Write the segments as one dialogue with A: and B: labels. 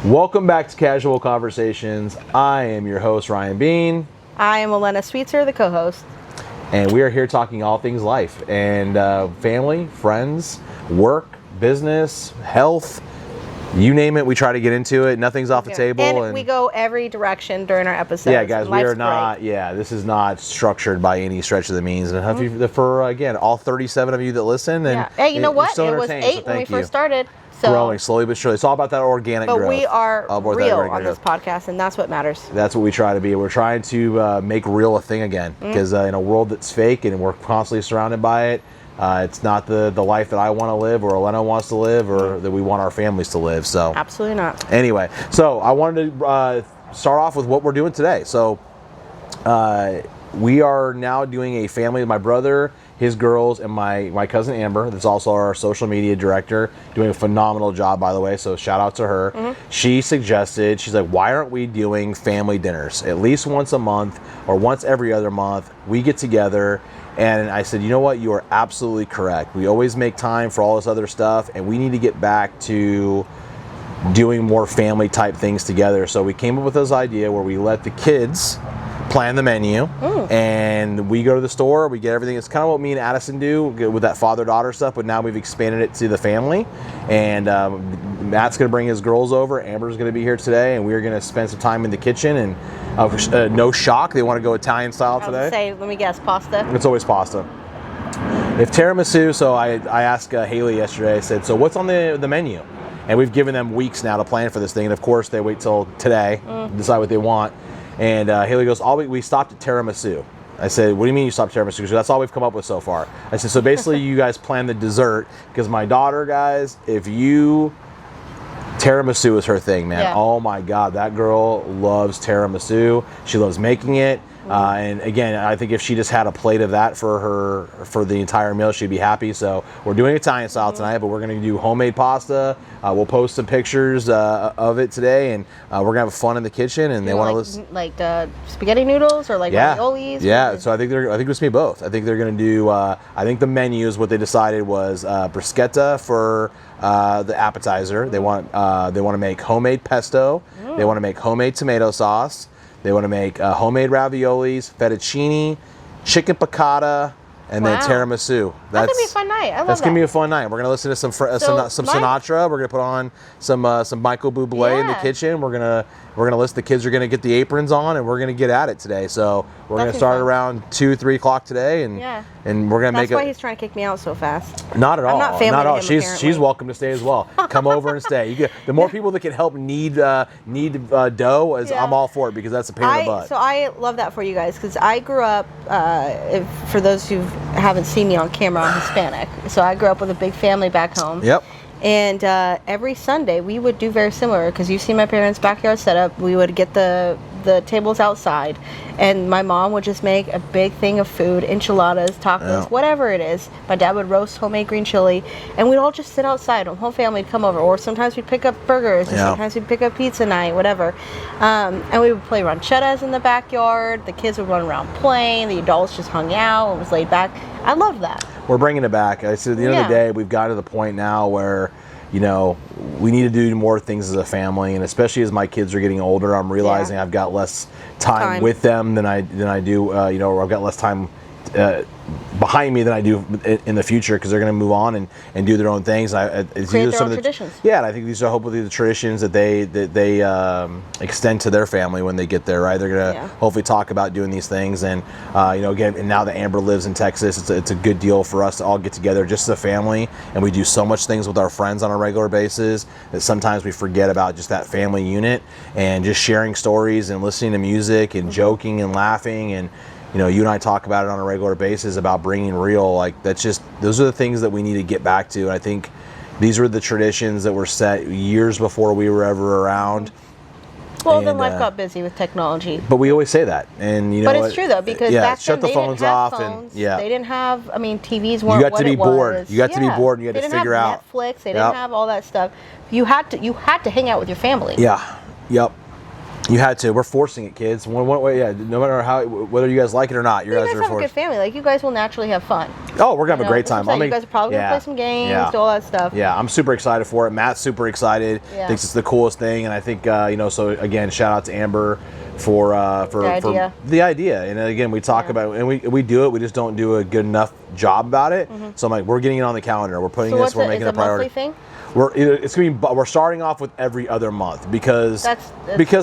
A: Welcome back to Casual Conversations. I am your host, Ryan Bean.
B: I am Elena Sweetser, the co-host.
A: And we are here talking all things life and family, friends, work, business, health. You name it, we try to get into it. Nothing's off the table.
B: And we go every direction during our episodes.
A: Yeah, guys, we are not, this is not structured by any stretch of the means. And for, again, all 37 of you that listen. And
B: hey, you know what? It was 8 when we first started. So,
A: growing slowly but surely. It's all about that organic growth.
B: But we are real on this podcast, and that's what matters.
A: That's what we try to be. We're trying to make real a thing again. Because in a world that's fake and we're constantly surrounded by it, it's not the life that I want to live or Elena wants to live or that we want our families to live. So
B: absolutely not.
A: Anyway, so I wanted to start off with what we're doing today. So we are now doing a family with my brother, his girls, and my cousin Amber, that's also our social media director, doing a phenomenal job, by the way, so shout out to her. She suggested, she's like, why aren't we doing family dinners? At least once a month or once every other month, we get together. And I said, you know what, you are absolutely correct. We always make time for all this other stuff, and we need to get back to doing more family type things together. So we came up with this idea where we let the kids plan the menu, and we go to the store, we get everything. It's kind of what me and Addison do with that father-daughter stuff, but now we've expanded it to the family. And Matt's going to bring his girls over, Amber's going to be here today, and we're going to spend some time in the kitchen. And no shock, they want to go Italian style today.
B: Let me guess, pasta?
A: It's always pasta. If tiramisu, so I asked Haley yesterday, I said, so what's on the menu? And we've given them weeks now to plan for this thing, and of course they wait till today to decide what they want. And Haley goes, we stopped at tiramisu. I said, what do you mean you stopped tiramisu? She goes, that's all we've come up with so far. I said, so basically you guys plan the dessert, because my daughter, guys, tiramisu is her thing, man. Yeah. Oh my God, that girl loves tiramisu. She loves making it. And again, I think if she just had a plate of that for the entire meal, she'd be happy. So we're doing Italian style tonight, but we're going to do homemade pasta. We'll post some pictures of it today, and we're going to have fun in the kitchen. And they want to listen,
B: like spaghetti noodles or like raviolis.
A: Yeah. So I think it's going to be both. I think they're going to do. I think the menus, what they decided was bruschetta for the appetizer. They want to make homemade pesto. They want to make homemade tomato sauce. They want to make homemade raviolis, fettuccine, chicken piccata, and then tiramisu.
B: That's gonna be a fun night. I love that. That's
A: gonna be a fun night. We're gonna listen to some Sinatra. We're gonna put on some Michael Bublé in the kitchen. We're gonna listen. The kids are gonna get the aprons on, and we're gonna get at it today. So we're gonna start around 2-3 o'clock today, and we're gonna make it.
B: That's why he's trying to kick me out so fast.
A: Not at all.
B: I'm not family
A: not at all.
B: To him,
A: She's welcome to stay as well. Come over and stay. The more people that can help knead dough, I'm all for it, because that's a pain in the butt.
B: So I love that for you guys, because I grew up. For those who haven't seen me on camera, I'm Hispanic. So I grew up with a big family back home.
A: Yep.
B: And every Sunday we would do very similar, because you've seen my parents' backyard setup. We would get the tables outside, and my mom would just make a big thing of food, enchiladas, tacos, whatever it is. My dad would roast homemade green chili, and we'd all just sit outside. The whole family would come over, or sometimes we'd pick up burgers, and sometimes we'd pick up pizza night, whatever. And we would play rancheras in the backyard. The kids would run around playing. The adults just hung out and was laid back. I love that.
A: We're bringing it back. I said at the end of the day, we've got to the point now where, we need to do more things as a family, and especially as my kids are getting older, I'm realizing I've got less time with them than I do. Or I've got less time behind me than I do in the future, because they're going to move on and do their own things.
B: Create their own traditions.
A: Yeah, and I think these are hopefully the traditions that they extend to their family when they get there. Right, they're going to hopefully talk about doing these things, and again, and now that Amber lives in Texas, it's a good deal for us to all get together just as a family, and we do so much things with our friends on a regular basis that sometimes we forget about just that family unit, and just sharing stories and listening to music and joking and laughing. And you and I talk about it on a regular basis about bringing real, those are the things that we need to get back to. And I think these were the traditions that were set years before we were ever around.
B: Well, then life got busy with technology.
A: But we always say that, and
B: But it's true though, because back then they didn't have phones.
A: And
B: they didn't have. TVs weren't.
A: You got to be bored. You got to be bored, and you had to figure out.
B: They didn't have Netflix. They didn't have all that stuff. You had to hang out with your family.
A: Yeah. Yep. You had to. We're forcing it, kids. One way, yeah. No matter how, whether you guys like it or not,
B: you guys have a good family. Like, you guys will naturally have fun.
A: Oh, we're gonna have a great time.
B: You guys are probably gonna play some games, do all that stuff.
A: Yeah, I'm super excited for it. Matt's super excited. Thinks it's the coolest thing, and I think So again, shout out to Amber for the idea. And again, we talk about it, and we do it. We just don't do a good enough job about it. So I'm like, we're getting it on the calendar. We're putting this. We're making it a priority.
B: Thing?
A: We're starting off with every other month because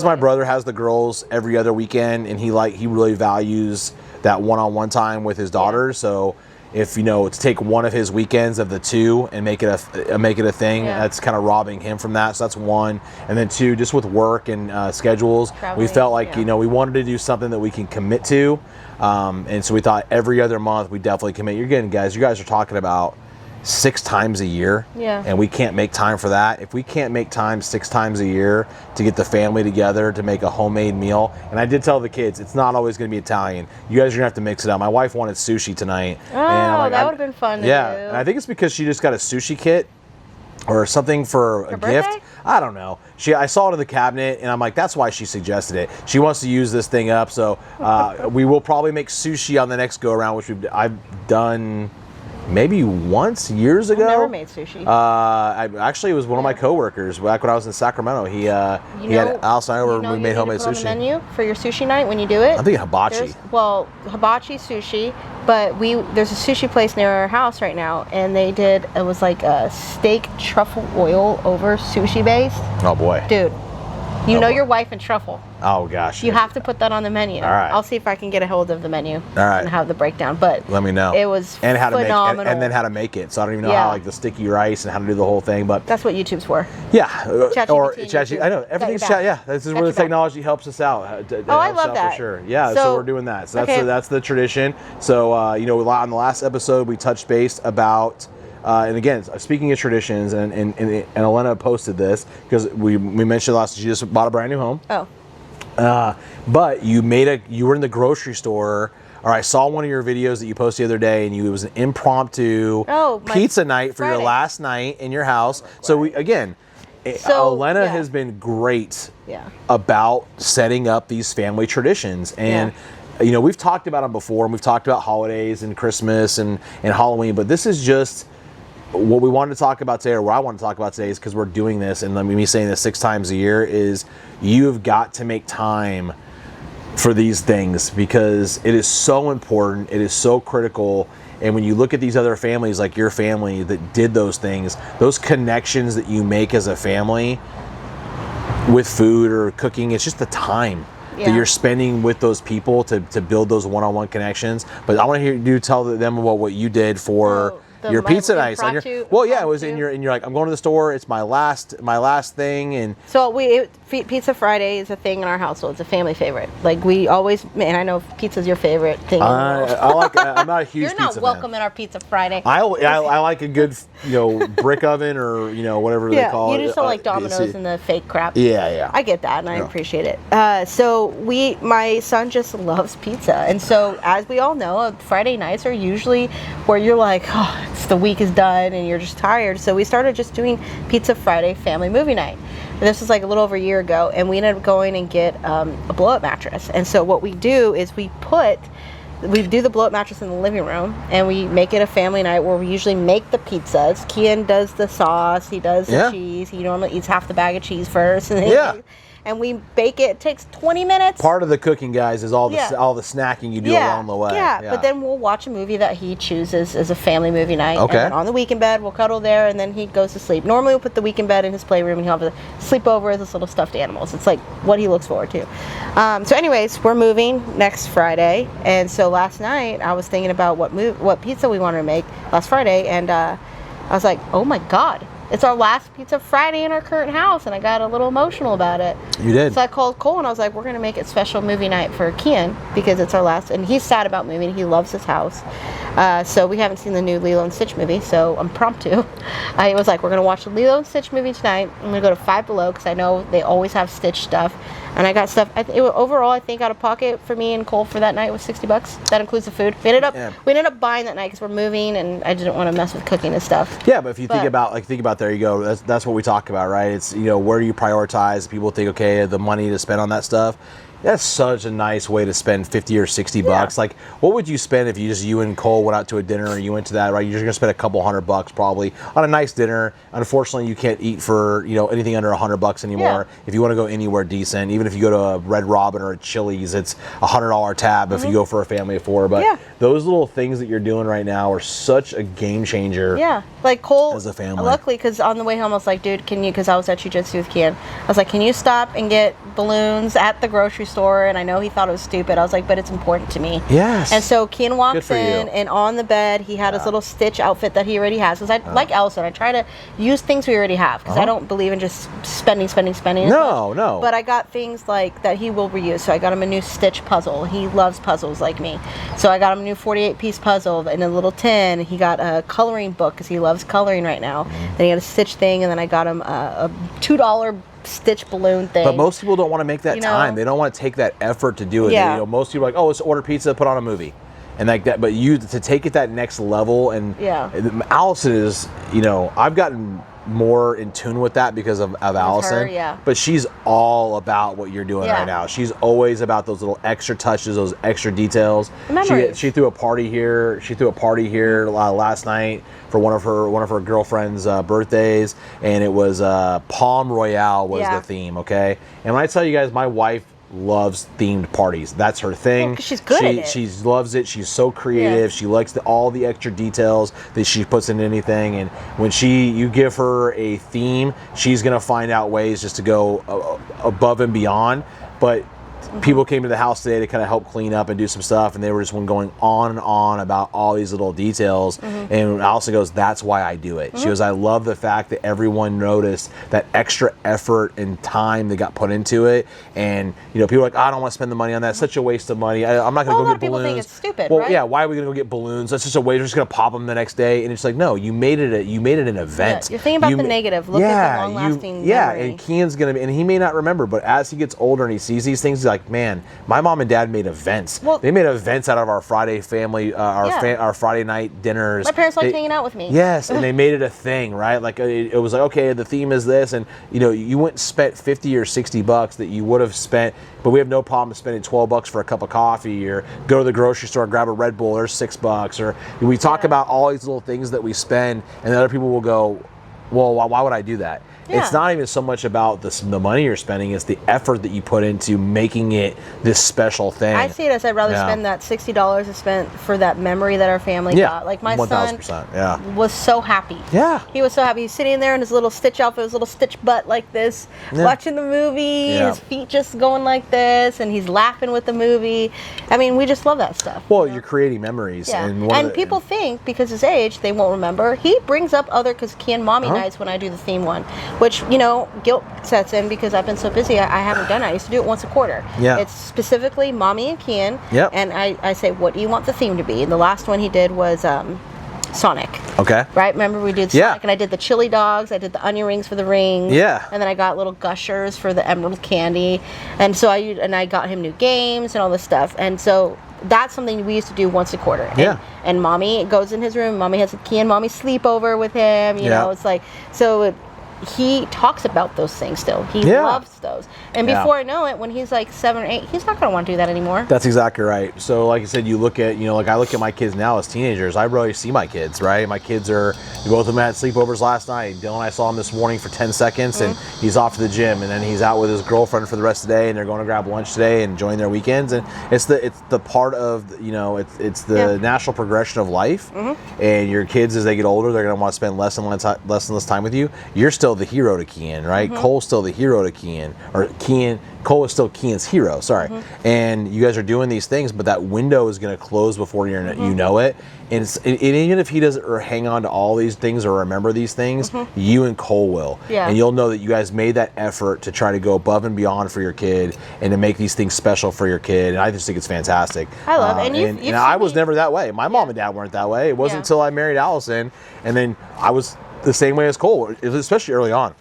A: my brother has the girls every other weekend, and he really values that one-on-one time with his daughters. So if to take one of his weekends of the two and make it a thing, that's kind of robbing him from that. So that's one, and then two, just with work and schedules, we felt like we wanted to do something that we can commit to, and so we thought every other month we definitely commit. You guys are talking about 6 times a year, and we can't make time for that. If we can't make time 6 times a year to get the family together to make a homemade meal, and I did tell the kids, it's not always going to be Italian. You guys are going to have to mix it up. My wife wanted sushi tonight.
B: Oh, and that would have been fun to do.
A: And I think it's because she just got a sushi kit or something for a gift. I don't know. I saw it in the cabinet, and I'm like, that's why she suggested it. She wants to use this thing up, so we will probably make sushi on the next go around, which I've done maybe once years ago.
B: I've never made sushi.
A: It was one of my coworkers back when I was in Sacramento. He had Alice and I over, and we made homemade sushi.
B: On the menu for your sushi night when you do it.
A: I'm thinking hibachi.
B: Hibachi sushi, but there's a sushi place near our house right now, and it was like a steak truffle oil over sushi base.
A: Oh boy,
B: dude. Your wife and truffle.
A: Oh gosh.
B: You have to put that on the menu.
A: All right.
B: I'll see if I can get a hold of the menu.
A: All right.
B: And have the breakdown. But
A: let me know.
B: It was phenomenal.
A: And then how to make it. So I don't even know how the sticky rice and how to do the whole thing. But
B: that's what YouTube's for.
A: Yeah. Or ChatGPT. I know everything's chat. Yeah. This is where the technology helps us out.
B: I love that
A: for sure. Yeah. So we're doing that. So that's the tradition. So on the last episode we touched base about. And again, speaking of traditions, and Elena posted this because we mentioned last. She just bought a brand new home.
B: Oh.
A: But you were in the grocery store, or I saw one of your videos that you posted the other day, and it was an impromptu pizza night for your last night in your house. So Elena has been great about setting up these family traditions, and we've talked about them before, and we've talked about holidays and Christmas and Halloween, but this is just what we wanted to talk about today, or what I want to talk about today, is because we're doing this, and me saying this 6 times a year, is you've got to make time for these things because it is so important, it is so critical. And when you look at these other families, like your family that did those things, those connections that you make as a family with food or cooking, it's just the time that you're spending with those people to build those one-on-one connections. But I want to hear you tell them about what you did for your pizza nights. It was and you're like, I'm going to the store. It's my last thing. And
B: so Pizza Friday is a thing in our household. It's a family favorite. Like we always, and I know pizza's your favorite thing.
A: I'm not a huge.
B: You're not
A: pizza
B: welcome
A: fan.
B: in our Pizza Friday.
A: I like a good brick oven or whatever they call it.
B: You just don't like Domino's and the fake crap.
A: Yeah.
B: I get that, and I appreciate it. So my son just loves pizza, and so as we all know, Friday nights are usually where you're like, the week is done and you're just tired. So we started just doing Pizza Friday family movie night. And this was like a little over a year ago, and we ended up going and get a blow-up mattress. And so what we do is we do the blow-up mattress in the living room, and we make it a family night where we usually make the pizzas. Kian does the sauce, he does the cheese. He normally eats half the bag of cheese first, and we bake it. It takes 20 minutes.
A: Part of the cooking, guys, is all the snacking you do along the way.
B: Yeah, but then we'll watch a movie that he chooses as a family movie night.
A: Okay.
B: And then on the weekend bed, we'll cuddle there, and then he goes to sleep. Normally, we'll put the weekend bed in his playroom, and he'll have a sleepover with his little stuffed animals. It's like what he looks forward to. So anyways, we're moving next Friday, and so last night I was thinking about what pizza we wanted to make last Friday, and I was like, oh my God. It's our last Pizza Friday in our current house, and I got a little emotional about it.
A: You did.
B: So I called Cole, and I was like, we're going to make it special movie night for Kian, because it's our last, and he's sad about moving. He loves his house. So we haven't seen the new Lilo and Stitch movie, so impromptu. I was like, we're going to watch the Lilo and Stitch movie tonight. I'm going to go to Five Below, because I know they always have Stitch stuff. and I got stuff. Overall, I think out of pocket for me and Cole for that night was $60. That includes the food. We ended up buying that night because we're moving, and I didn't want to mess with cooking and stuff.
A: Yeah, but if you think about there you go. That's what we talk about, right? It's where do you prioritize? People think, okay, the money to spend on that stuff. That's such a nice way to spend $50 or $60. Like, what would you spend if you and Cole went out to a dinner and you went to that, right? You're gonna spend a couple $100 probably on a nice dinner. Unfortunately, you can't eat for anything under $100 anymore.
B: Yeah.
A: If you want to go anywhere decent, even if you go to a Red Robin or a Chili's, it's $100 tab if you go for a family of 4. But those little things that you're doing right now are such a game changer.
B: Yeah, like Cole,
A: as a family.
B: Luckily, because on the way home I was like, dude, can you? Because I was at Jiu-Jitsu with Kian. I was like, can you stop and get balloons at the grocery store? And I know he thought it was stupid. I was like, but it's important to me.
A: Yes.
B: And so Kian walks in, and on the bed he had his little Stitch outfit that he already has. Because I like Allison, I try to use things we already have because I don't believe in just spending.
A: No.
B: But I got things like that he will reuse. So I got him a new Stitch puzzle. He loves puzzles like me. So I got him a new 48-piece puzzle in a little tin. He got a coloring book because he loves coloring right now. Then he got a Stitch thing, and then I got him a $2 Stitch balloon thing.
A: But most people don't want to make that time. They don't want to take that effort to do it.
B: Yeah.
A: Most people are like, oh, let's order pizza, put on a movie. And like that, but you to take it that next level, and Allison is, I've gotten more in tune with that because of Allison. But she's all about what you're doing right now. She's always about those little extra touches, those extra details. She threw a party here. She threw a party here last night for one of her girlfriend's birthdays, and it was Palm Royale was the theme. Okay, and when I tell you guys, my wife loves themed parties. That's her thing.
B: She's good at it.
A: She loves it. She's so creative. She likes all the extra details that she puts in anything. And when you give her a theme, she's gonna find out ways just to go above and beyond. But people came to the house today to kind of help clean up and do some stuff, and they were just going on and on about all these little details. And Allison goes, that's why I do it. She goes, I love the fact that everyone noticed that extra effort and time that got put into it. And people are like, I don't want to spend the money on that. It's such a waste of money. I'm not going to go get balloons.
B: A lot of people think it's stupid,
A: well,
B: right?
A: yeah, why are we going to go get balloons? That's just a waste. We're just going to pop them the next day. And it's like, no, you made it an event.
B: You're thinking about the negative. Look at the long-lasting memory.
A: And Kian's going to be, and he may not remember, but as he gets older and he sees these things, he's like, man, my mom and dad made events. They made events out of our Friday family, our Friday night dinners.
B: My parents liked hanging out with me.
A: Yes, and they made it a thing, right? Like it was like, okay, the theme is this, and you went and spent $50 or $60 that you would have spent, but we have no problem spending $12 for a cup of coffee, or go to the grocery store and grab a Red Bull. There's $6, or we talk about all these little things that we spend, and other people will go, well, why would I do that? It's not even so much about the money you're spending, it's the effort that you put into making it this special thing.
B: I see it as I'd rather spend that $60 I spent for that memory that our family got. Like my
A: 1000%,
B: son was so happy.
A: Yeah.
B: He was so happy. He's sitting there in his little Stitch outfit, his little Stitch butt like this, watching the movie, his feet just going like this, and he's laughing with the movie. I mean, we just love that stuff.
A: Well, you're creating memories.
B: Yeah. And people think because his age, they won't remember. He brings up because Kian Mommy nights when I do the theme one. Which, guilt sets in because I've been so busy. I haven't done it. I used to do it once a quarter.
A: Yeah.
B: It's specifically Mommy and Kian.
A: Yep.
B: And I say, what do you want the theme to be? And the last one he did was Sonic.
A: Okay.
B: Right? Remember we did Sonic, and I did the chili dogs. I did the onion rings for the rings.
A: Yeah.
B: And then I got little gushers for the emerald candy. And so I got him new games and all this stuff. And so that's something we used to do once a quarter. And Mommy goes in his room. Mommy has a Kian Mommy sleepover with him. You know, it's like, so he talks about those things still. He loves those. And before I know it, when he's like 7 or 8, he's not going to want to do that anymore.
A: That's exactly right. So like I said, you look at, like I look at my kids now as teenagers. I really see my kids, right? My kids are, both of them had sleepovers last night. Dylan, I saw him this morning for 10 seconds and he's off to the gym, and then he's out with his girlfriend for the rest of the day, and they're going to grab lunch today and enjoying their weekends. And it's the part of, it's the natural progression of life. And your kids, as they get older, they're going to want to spend less and less time with you. You're still the hero to Kian, right? Cole's still the hero to Kian, or Cole is still Kian's hero, sorry. And you guys are doing these things, but that window is going to close before you know it. And even if he doesn't hang on to all these things or remember these things, you and Cole will. And you'll know that you guys made that effort to try to go above and beyond for your kid and to make these things special for your kid. And I just think it's fantastic.
B: I love it.
A: And I was never that way. My mom and dad weren't that way. It wasn't until I married Allison, and then I was the same way as Cole, especially early on.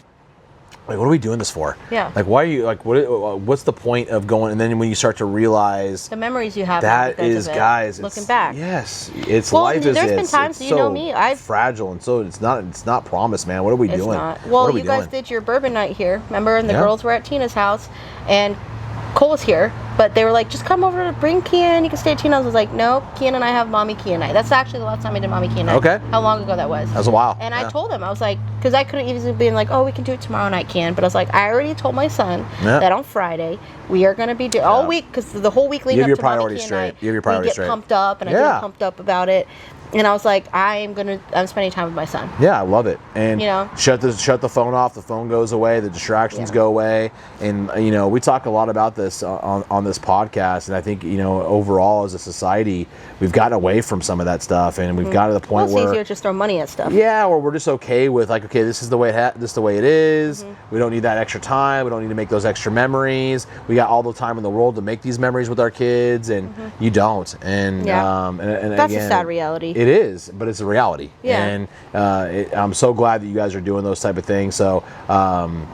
A: like, what are we doing this for?
B: Yeah.
A: Like, why are you, like, what's the point of going? And then when you start to realize
B: the memories you have,
A: that is, guys,
B: looking back.
A: Yes, it's
B: well,
A: life.
B: There's been times, you know me, I've
A: fragile, and so it's not promised, man. What are we doing?
B: It's not. Well, you guys did your bourbon night here, remember? And the girls were at Tina's house, and Cole was here, but they were like, just come over to bring Kian, you can stay at Tina's. I was like, no, Kian and I have Mommy Kian night. That's actually the last time I did Mommy Kian night.
A: Okay.
B: How long ago that was?
A: That was a while.
B: And I told him, I was like, because I could have easily been like, oh, we can do it tomorrow night, Kian. But I was like, I already told my son that on Friday, we are going to be all week, because the whole week leading up to Mommy Kian night,
A: you have your priorities straight.
B: We get pumped up, and I get pumped up about it. And I was like, I'm spending time with my son.
A: Yeah, I love it. And
B: you know,
A: shut the phone off. The phone goes away. The distractions go away. And you know, we talk a lot about this on this podcast. And I think, you know, overall as a society, we've gotten away from some of that stuff, and we've got to the point where
B: it's easier to just throw money at stuff.
A: Yeah, or we're just okay with like, okay, this is the way it is. We don't need that extra time. We don't need to make those extra memories. We got all the time in the world to make these memories with our kids, and you don't. And and
B: that's
A: again,
B: a sad reality.
A: It is, but it's a reality.
B: Yeah.
A: And I'm so glad that you guys are doing those type of things. So, I'm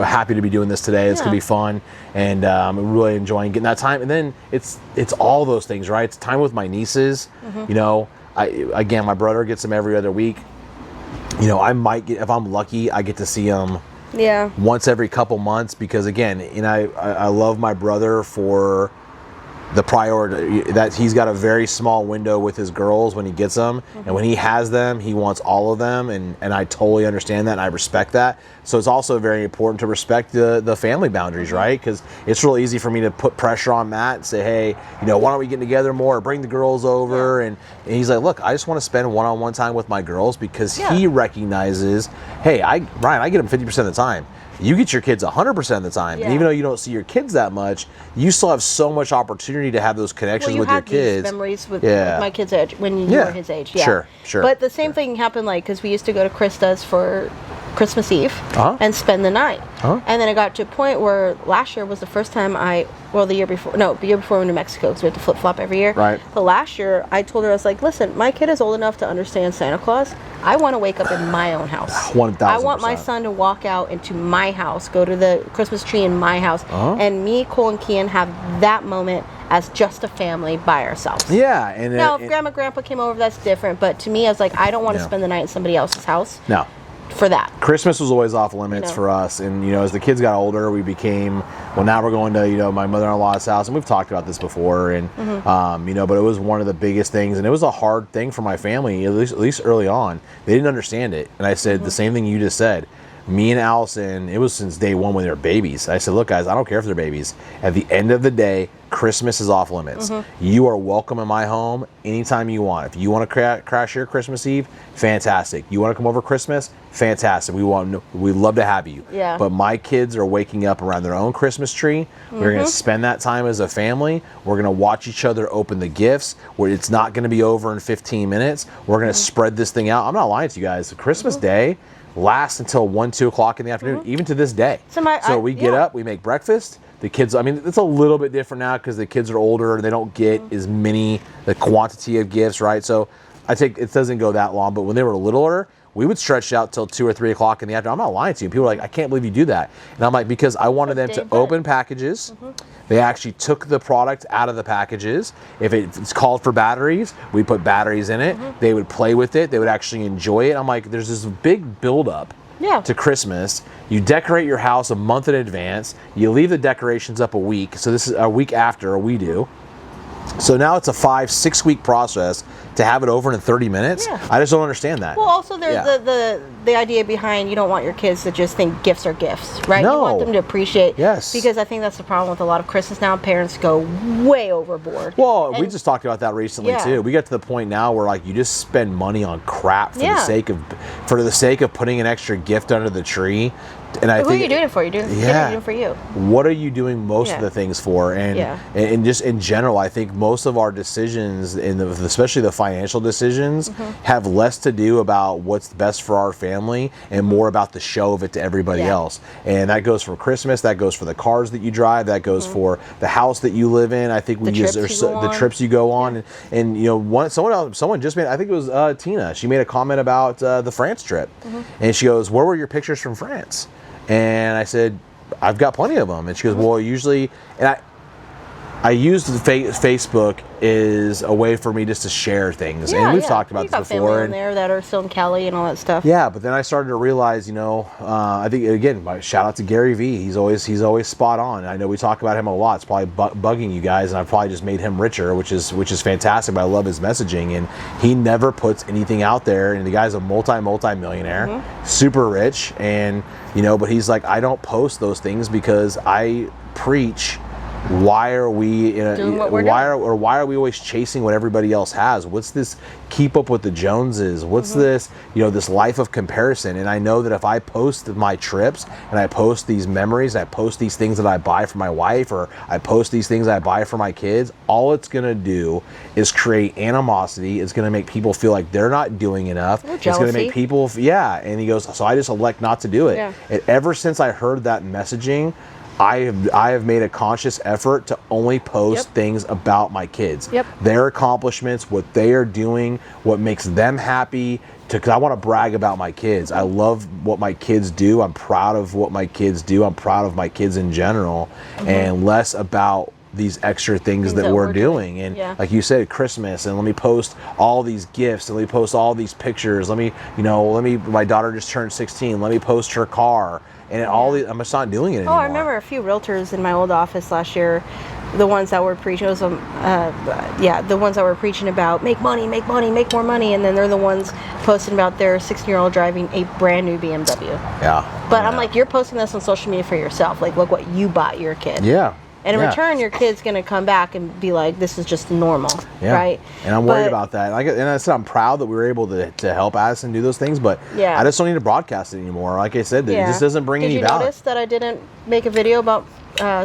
A: happy to be doing this today. It's going to be fun. And I'm really enjoying getting that time. And then it's all those things, right? It's time with my nieces. You know, my brother gets them every other week. You know, I might get, if I'm lucky, I get to see them once every couple months, because again, you know, I love my brother for the priority that he's got a very small window with his girls when he gets them, and when he has them, he wants all of them, and I totally understand that, and I respect that. So it's also very important to respect the family boundaries, right? Because it's real easy for me to put pressure on Matt and say, hey, you know, why don't we get together more, or bring the girls over, and he's like, look, I just want to spend one-on-one time with my girls, because he recognizes, hey, Ryan, I get them 50% of the time. You get your kids 100% of the time. And even though you don't see your kids that much, you still have so much opportunity to have those connections with your kids.
B: These memories with my kids' age when you were his age.
A: Sure.
B: But the same thing happened, like, because we used to go to Krista's for Christmas Eve and spend the night. And then it got to a point where last year was the first time the year before we went to Mexico, because we had to flip-flop every year.
A: Right.
B: But last year, I told her, I was like, listen, my kid is old enough to understand Santa Claus. I want to wake up in my own house.
A: 1,000%.
B: I want my son to walk out into my house, go to the Christmas tree in my house, and me, Cole, and Kian have that moment as just a family by ourselves.
A: Yeah. And
B: now, if Grandma, Grandpa came over, that's different. But to me, I was like, I don't want to spend the night in somebody else's house.
A: No.
B: For that.
A: Christmas was always off limits for us, and you know, as the kids got older, we became, well, now we're going to, you know, my mother-in-law's house, and we've talked about this before, and you know, but it was one of the biggest things, and it was a hard thing for my family, at least early on. They didn't understand it, and I said the same thing you just said. Me and Allison, it was since day one when they were babies. I said, look, guys, I don't care if they're babies. At the end of the day, Christmas is off limits. You are welcome in my home anytime you want. If you want to crash here Christmas Eve, fantastic. You want to come over Christmas, fantastic. We'd love to have you.
B: Yeah.
A: But my kids are waking up around their own Christmas tree. We're going to spend that time as a family. We're going to watch each other open the gifts, where it's not going to be over in 15 minutes. We're going to spread this thing out. I'm not lying to you guys. Christmas Day lasts until 1-2 o'clock in the afternoon, even to this day. So we get up, we make breakfast. The kids, I mean, it's a little bit different now because the kids are older and they don't get as many, the quantity of gifts, right? So it doesn't go that long, but when they were littler, we would stretch out till 2 or 3 o'clock in the afternoon. I'm not lying to you. People are like, I can't believe you do that. And I'm like, because I wanted them to open packages. They actually took the product out of the packages. If it's called for batteries, we put batteries in it. They would play with it. They would actually enjoy it. I'm like, there's this big buildup to Christmas. You decorate your house a month in advance. You leave the decorations up a week. So this is a week after we do. So now it's a 5-6 week process to have it over in 30 minutes. I just don't understand that.
B: Well, also there's the idea behind, you don't want your kids to just think gifts are gifts, right?
A: No.
B: You want them to appreciate.
A: Yes.
B: Because I think that's the problem with a lot of Christmas now. Parents go way overboard.
A: Well, we just talked about that recently too. We get to the point now where like you just spend money on crap for the sake of putting an extra gift under the tree. And I
B: Who
A: think
B: are you doing it for? You're doing it for you.
A: What are you doing most of the things for? And just in general, I think most of our decisions, especially the financial decisions, have less to do about what's best for our family and more about the show of it to everybody else. And that goes for Christmas. That goes for the cars that you drive. That goes for the house that you live in. I think we use the trips you go on. And you know, someone just made. I think it was Tina. She made a comment about the France trip, and she goes, "Where were your pictures from France?" And I said, I've got plenty of them. And she goes, well, usually, and I used Facebook as a way for me just to share things. And we've talked about this before.
B: Family in there that are still in Cali and all that stuff.
A: Yeah, but then I started to realize, you know, I think, again, shout out to Gary Vee. He's always spot on. I know we talk about him a lot. It's probably bugging you guys, and I've probably just made him richer, which is fantastic, but I love his messaging. And he never puts anything out there. And the guy's a multi-millionaire, super rich. And, you know, but he's like, I don't post those things because I preach, why are we why are we always chasing what everybody else has? What's this keep up with the Joneses? What's this, you know, this life of comparison? And I know that if I post my trips and I post these memories, I post these things that I buy for my wife, or I post these things I buy for my kids, all it's going to do is create animosity. It's going to make people feel like they're not doing enough. It's going to make people, and he goes, so I just elect not to do it. And ever since I heard that messaging, I have made a conscious effort to only post things about my kids, their accomplishments, what they are doing, what makes them happy. Because I want to brag about my kids. I love what my kids do. I'm proud of what my kids do. I'm proud of my kids in general, and less about these extra things that we're doing. And like you said, Christmas, and let me post all these gifts, and let me post all these pictures. My daughter just turned 16. Let me post her car. And I'm just not doing it anymore.
B: I remember a few realtors in my old office last year, the ones that were preaching, the ones that were preaching about make money, make more money, and then they're the ones posting about their 16-year-old driving a brand new BMW. But I'm like, you're posting this on social media for yourself. Like, look what you bought your kid. And in return, your kid's going to come back and be like, this is just normal, right?
A: And I'm worried about that. And I said, I'm proud that we were able to help Addison do those things, but I just don't need to broadcast it anymore. Like I said, it just doesn't bring any value.
B: Did you notice that I didn't make a video about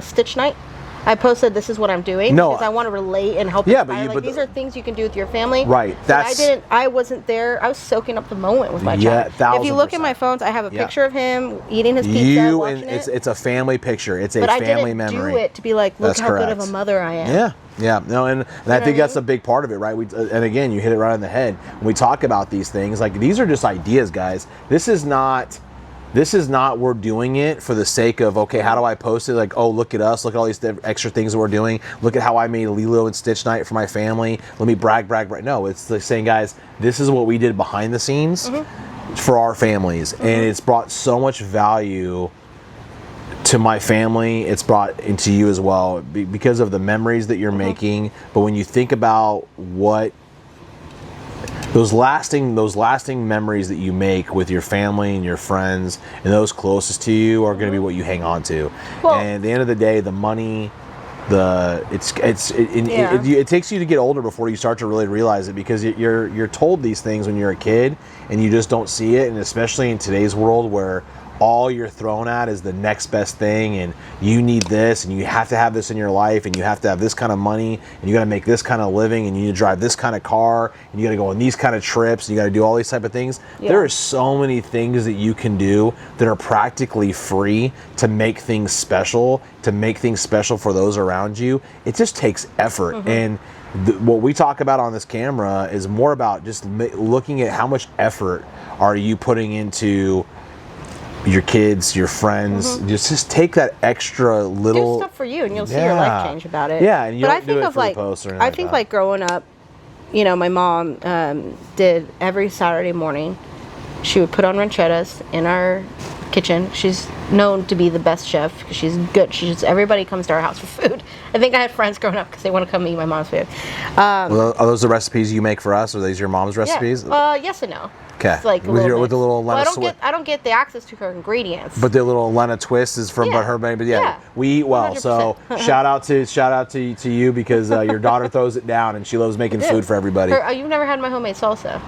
B: Stitch Night? I posted, this is what I'm doing, because I want to relate and help inspire. These are things you can do with your family.
A: Right.
B: I wasn't there. I was soaking up the moment with my child. If you look at my phones, I have a picture of him eating his pizza, watching it.
A: It's a family picture. It's a family memory.
B: But I didn't do it to be like, look how good of a mother I am.
A: No, and I think that's a big part of it, right? And again, you hit it right on the head. When we talk about these things, like, these are just ideas, guys. This is not we're doing it for the sake of, okay, how do I post it? Like, oh, look at us. Look at all these extra things that we're doing. Look at how I made Lilo and Stitch Night for my family. Let me brag. No, it's like saying, guys, this is what we did behind the scenes for our families. And it's brought so much value to my family. It's brought into you as well because of the memories that you're making. But when you think about what those lasting memories that you make with your family and your friends and those closest to you are going to be what you hang on to. And at the end of the day, the money, it takes you to get older before you start to really realize it, because you're told these things when you're a kid and you just don't see it. And especially in today's world where all you're thrown at is the next best thing, and you need this, and you have to have this in your life, and you have to have this kind of money, and you got to make this kind of living, and you need to drive this kind of car, and you got to go on these kind of trips, and you got to do all these type of things. There are so many things that you can do that are practically free to make things special for those around you. It just takes effort. And what we talk about on this camera is more about just looking at how much effort are you putting into your kids, your friends. Just take that extra little.
B: Do stuff for you, and you'll see your life change about it.
A: And you don't do it for the post or anything.
B: I think like growing up, you know, my mom did every Saturday morning. She would put on rancheras in our kitchen. She's known to be the best chef because she's good. Everybody comes to our house for food. I think I had friends growing up because they want to come eat my mom's food.
A: Are those the recipes you make for us? Are these your mom's recipes?
B: Yes and no.
A: Okay.
B: Like
A: with the little Lena
B: I don't get the access to her ingredients.
A: But the little Lena twist is from her baby. We eat well. 100%. So shout out to you because your daughter throws it down and she loves making food for everybody.
B: You've never had my homemade salsa.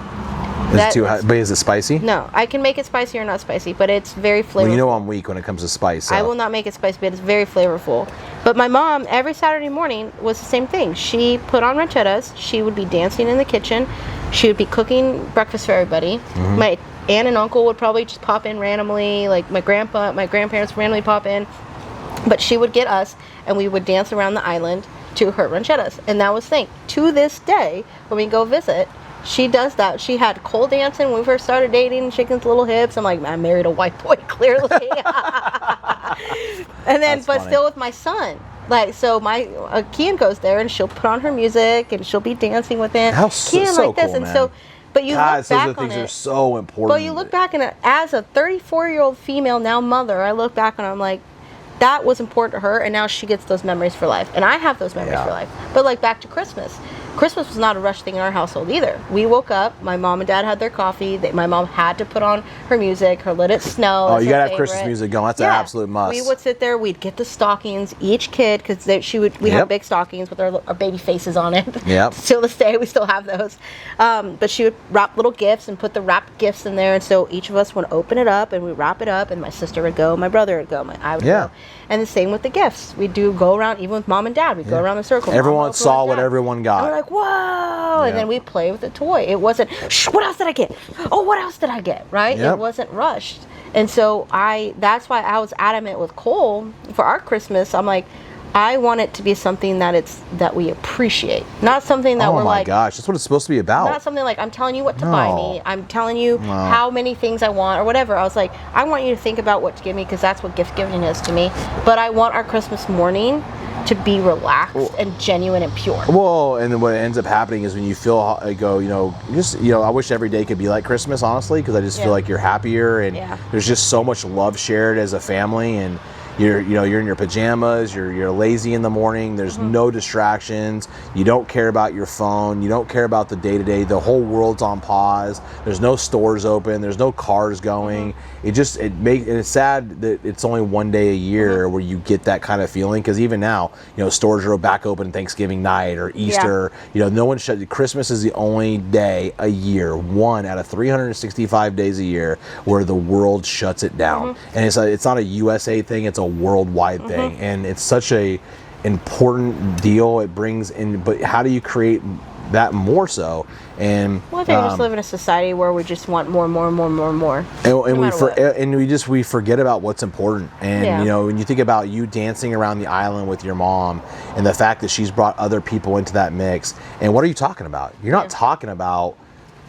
A: It's too hot, but is it spicy?
B: No, I can make it spicy or not spicy, but it's very flavorful.
A: Well, you know I'm weak when it comes to spice. So.
B: I will not make it spicy, but it's very flavorful. But my mom, every Saturday morning, was the same thing. She put on rancheras. She would be dancing in the kitchen. She would be cooking breakfast for everybody. Mm-hmm. My aunt and uncle would probably just pop in randomly. Like my grandparents randomly pop in. But she would get us, and we would dance around the island to her rancheras. And that was the thing. To this day, when we go visit, she does that. She had Cole dancing when we first started dating, shaking his little hips. I'm like, I married a white boy, clearly. And then, but still with my son. Like, so my Kian goes there, and she'll put on her music, and she'll be dancing with him.
A: How
B: Kian
A: so
B: like this,
A: cool,
B: and
A: man.
B: so. But you look back on
A: things
B: it.
A: Are so important.
B: But you look back on it as a 34-year-old female, now mother. I look back and I'm like, that was important to her, and now she gets those memories for life. And I have those memories for life. But like back to Christmas. Christmas was not a rush thing in our household either. We woke up, my mom and dad had their coffee. My mom had to put on her music, her Let It Snow.
A: Oh, you gotta have Christmas music going. That's an absolute must.
B: We would sit there, we'd get the stockings, each kid, because we had big stockings with our baby faces on it.
A: Yep.
B: Still this day, we still have those. But she would wrap little gifts and put the wrapped gifts in there, and so each of us would open it up and we wrap it up, and my sister would go, my brother would go, I would go. And the same with the gifts. We do go around, even with mom and dad, we'd go around the circle.
A: Everyone saw what everyone got.
B: And we're like, whoa! And then we play with the toy. It wasn't, shh, what else did I get? Oh, what else did I get? Right? It wasn't rushed. And so that's why I was adamant with Cole for our Christmas. I'm like, I want it to be something that we appreciate, not something that we're like.
A: Oh my gosh, that's what it's supposed to be about.
B: Not something like I'm telling you what to buy me. I'm telling you how many things I want or whatever. I was like, I want you to think about what to give me because that's what gift giving is to me. But I want our Christmas morning to be relaxed and genuine and pure.
A: Well, and then what ends up happening is when you feel I wish every day could be like Christmas, honestly, because I just feel like you're happier and there's just so much love shared as a family, and you're in your pajamas, you're lazy in the morning, there's no distractions, you don't care about your phone, you don't care about the day-to-day, the whole world's on pause, there's no stores open, there's no cars going. And it's sad that it's only one day a year where you get that kind of feeling, because even now, stores are back open Thanksgiving night or Easter, no one Christmas is the only day a year, one out of 365 days a year, where the world shuts it down. And it's not a USA thing, it's a worldwide thing, and it's such a important deal. It brings in, but how do you create that more so? And
B: I think we just live in a society where we just want more,
A: and we forget about what's important. And when you think about you dancing around the island with your mom, and the fact that she's brought other people into that mix, and what are you talking about? You're not talking about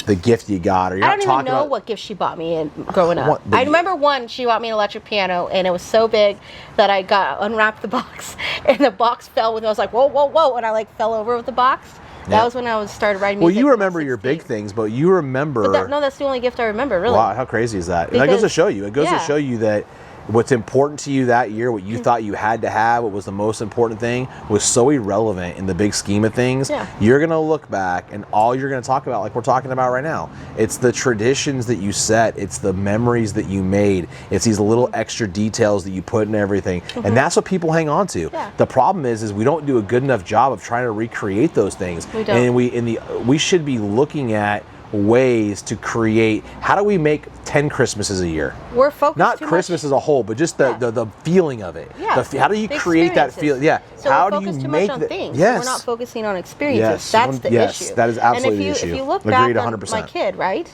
A: the gift you got, or you're
B: I don't
A: not
B: even know what gift she bought me growing up. I remember one, she bought me an electric piano, and it was so big that I unwrapped the box, and the box fell with me. I was like, whoa, whoa, whoa, and I fell over with the box. That was when I started writing music.
A: Well, you remember your big things, but you remember...
B: that's the only gift I remember, really.
A: Wow, how crazy is that? And that goes to show you. It goes to show you that what's important to you that year, what you thought you had to have, what was the most important thing, was so irrelevant in the big scheme of things. You're going to look back, and all you're going to talk about, like we're talking about right now, it's the traditions that you set, it's the memories that you made, it's these little extra details that you put in everything, and that's what people hang on to. The problem is we don't do a good enough job of trying to recreate those things.
B: We don't.
A: And we should be looking at ways to create, how do we make 10 Christmases a year?
B: We're focused
A: not Christmas as a whole, but just the feeling of it. How do you create that feel?
B: So
A: how
B: we're
A: do you
B: focused too
A: make
B: much on things.
A: Yes.
B: We're not focusing on experiences. That's the issue.
A: That is absolutely the issue.
B: And if you look
A: Agreed,
B: back
A: 100%.
B: on my kid, right?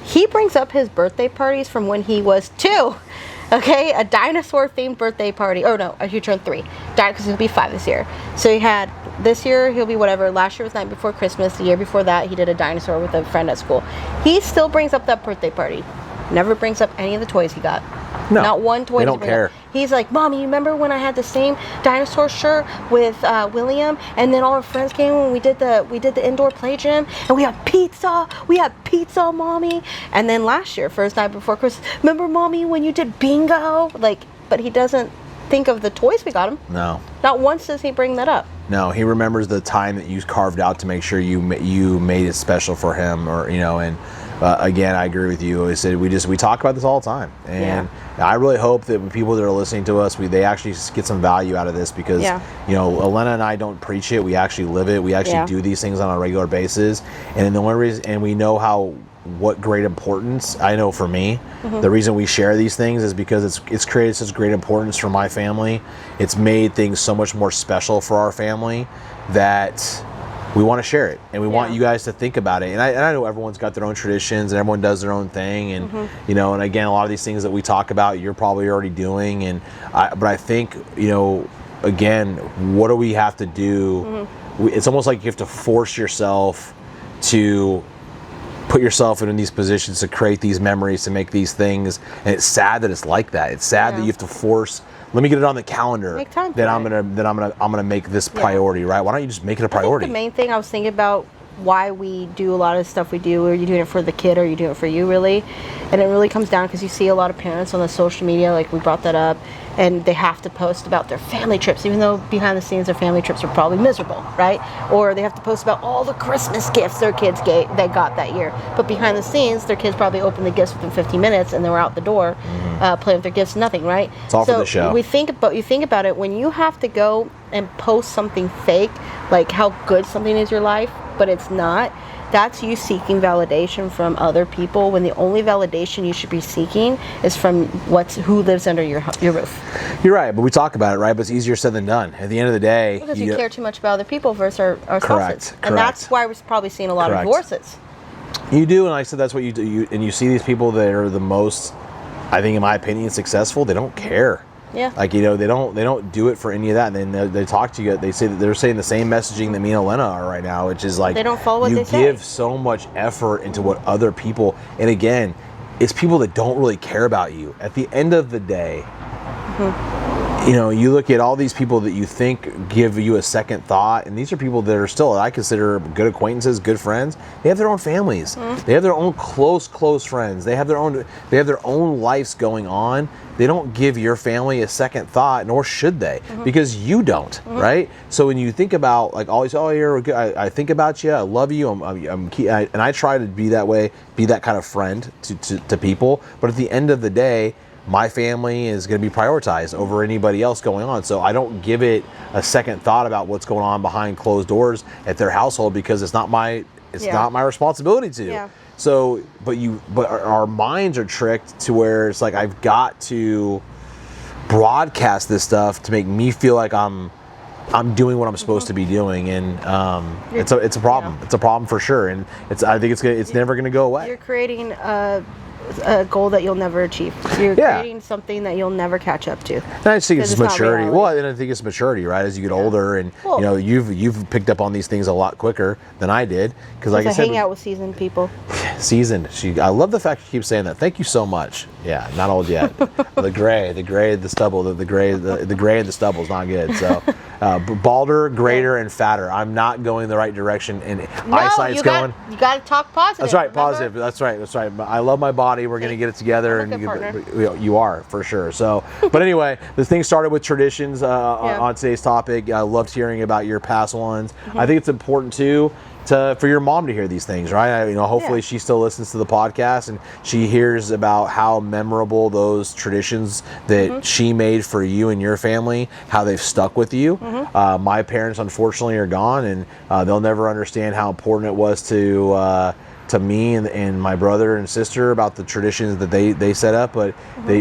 B: He brings up his birthday parties from when he was 2. Okay, a dinosaur-themed birthday party. Oh no, he turned 3. Because he'll be 5 this year. So he had, this year he'll be whatever. Last year was night before Christmas. The year before that, he did a dinosaur with a friend at school. He still brings up that birthday party. Never brings up any of the toys he got.
A: No,
B: not one toy.
A: They don't care.
B: He's like, Mommy, you remember when I had the same dinosaur shirt with William, and then all our friends came when we did the indoor play gym, and we had pizza. We had pizza, Mommy. And then last year, first night before Christmas, remember, Mommy, when you did bingo? But he doesn't think of the toys we got him.
A: No.
B: Not once does he bring that up.
A: No, he remembers the time that you carved out to make sure you made it special for him, or and. Again, I agree with you. I said we talk about this all the time, and I really hope that people that are listening to us, they actually get some value out of this, because Elena and I don't preach it; we actually live it. We actually do these things on a regular basis, and the only reason, and we know how what great importance. I know for me, the reason we share these things is because it's created such great importance for my family. It's made things so much more special for our family that we want to share it, and we want you guys to think about it. And I know everyone's got their own traditions, and everyone does their own thing, and you know, and again, a lot of these things that we talk about, you're probably already doing, but I think, you know, again, what do we have to do? It's almost like you have to force yourself to put yourself in these positions to create these memories, to make these things, and it's sad that it's like that. It's sad that you have to force. Let me get it on the calendar.
B: Make time for
A: that
B: it.
A: I'm gonna make this priority, right? Why don't you just make it a priority?
B: I think the main thing I was thinking about why we do a lot of the stuff we do. Are you doing it for the kid, or are you doing it for you, really? And it really comes down because you see a lot of parents on the social media, like we brought that up, and they have to post about their family trips, even though behind the scenes their family trips are probably miserable, right? Or they have to post about all the Christmas gifts their kids they got that year. But behind the scenes, their kids probably opened the gifts within 15 minutes and they were out the door playing with their gifts, nothing, right?
A: It's all for the show.
B: You think about it, when you have to go and post something fake, like how good something is your life, but it's not, that's you seeking validation from other people, when the only validation you should be seeking is from who lives under your roof.
A: You're right, but we talk about it, right? But it's easier said than done. At the end of the day,
B: because you care too much about other people versus our spouses. And that's why we're probably seeing a lot of divorces.
A: You do, and like I said, that's what you do. And you see these people that are the most, I think in my opinion, successful. They don't care.
B: Yeah.
A: Like, you know, they don't do it for any of that. And then they talk to you. They say that they're saying the same messaging that me and Elena are right now, which is like,
B: they don't follow what they say.
A: You give so much effort into what other people, and again, it's people that don't really care about you. At the end of the day, you know, you look at all these people that you think give you a second thought, and these are people that are still, I consider good acquaintances, good friends. They have their own families. They have their own close friends. They have their own lives going on. They don't give your family a second thought, nor should they, because you don't, right? So when you think about, like, always, oh, you're good. I think about you. I love you. And I try to be that way, be that kind of friend to people. But at the end of the day, my family is going to be prioritized over anybody else going on. So I don't give it a second thought about what's going on behind closed doors at their household, because it's not my responsibility to.
B: Yeah.
A: So, but our minds are tricked to where it's like, I've got to broadcast this stuff to make me feel like I'm doing what I'm supposed to be doing, and it's a problem. Yeah. It's a problem for sure, and I think it's never going to go away.
B: You're creating a goal that you'll never achieve. You're creating something that you'll never catch up to.
A: And I just think it's maturity. Well, and I think it's maturity, right? As you get older, and you know, you've picked up on these things a lot quicker than I did, because like I said,
B: hang out with seasoned people.
A: Seasoned. I love the fact you keep saying that. Thank you so much. Yeah, not old yet. the gray, the stubble, the gray and the stubble is not good. So, balder, greater, and fatter. I'm not going the right direction, and eyesight's going.
B: You got to talk positive.
A: That's right,
B: remember?
A: Positive. That's right. I love my body. We're going to get it together,
B: I'm a good partner.
A: You are for sure. So, but anyway, this thing started with traditions on today's topic. I loved hearing about your past ones. I think it's important too for your mom to hear these things, right? Hopefully she still listens to the podcast and she hears about how memorable those traditions that she made for you and your family, how they've stuck with you. My parents, unfortunately, are gone, and they'll never understand how important it was to me and my brother and sister about the traditions that they set up. But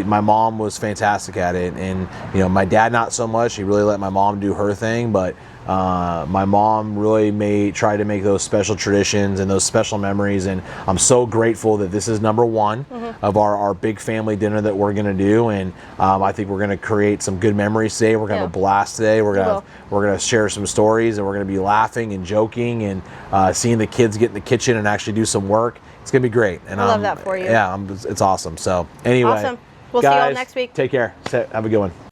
A: my mom was fantastic at it, and my dad not so much. He really let my mom do her thing, but my mom really tried to make those special traditions and those special memories, and I'm so grateful that this is number one of our big family dinner that we're going to do, and I think we're going to create some good memories today. We're going to have a blast today. We're going to share some stories, and we're going to be laughing and joking and seeing the kids get in the kitchen and actually do some work. It's going to be great. And
B: I love that for you.
A: Yeah, it's awesome. So anyway,
B: awesome. We'll
A: guys,
B: see you all next week.
A: Take care. Have a good one.